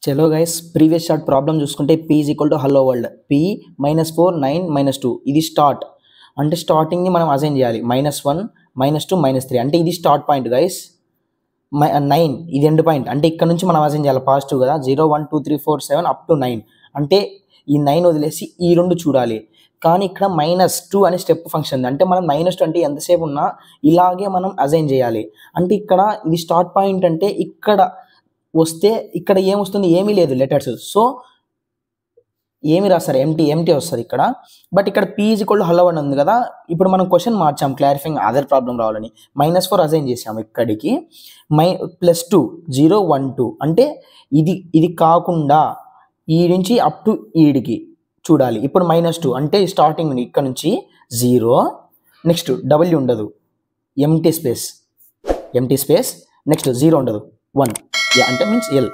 చలో guys previous short problem చూసుకుంటే p is equal to hello world p -4 9 -2 ఇది start అంటే స్టార్టింగ్ని మనం అసైన్ చేయాలి -1 -2 -3 అంటే ఇది స్టార్ట్ పాయింట్ గైస్ 9 ఇది ఎండ్ పాయింట్ అంటే ఇక్కడ నుంచి మనం అసైన్ చేయాలి పాజిటివ్ కదా 0 1 2 3 4 7 అప్ టు 9 అంటే ఈ 9 వదిలేసి ఈ రెండు చూడాలి కానీ ఇక్కడ -2 అనే స్టెప్ ఫంక్షన్ అంటే మనం -2 అంటే ఎంతసేపు ఉన్నా ఇలాగే మనం అసైన్ చేయాలి అంటే ఇక్కడ ఇది స్టార్ట్ పాయింట్ అంటే ఇక్కడ వస్తే ఇక్కడ ఏమొస్తుంది ఏమీ లేదు లెటర్స్ సో ఏమి రాస్తారు ఎంటీ వస్తుంది ఇక్కడ బట్ ఇక్కడ p is equal to hello అని ఉంది కదా ఇప్పుడు మనం క్వశ్చన్ మార్చాం క్లారిఫైయింగ్ అదర్ ప్రాబ్లం రావాలని -4 అసైన్ చేసాము ఇక్కడికి +2 0 1 2 అంటే ఇది కాకుండా ఈ నుంచి అప్ టు ఈడికి చూడాలి ఇప్పుడు -2 అంటే స్టార్టింగ్ ఇక్కడ నుంచి 0 నెక్స్ట్ W ఉండదు ఎంటీ స్పేస్ నెక్స్ట్ 0 ఉండదు 1 అంటే మీన్స్ L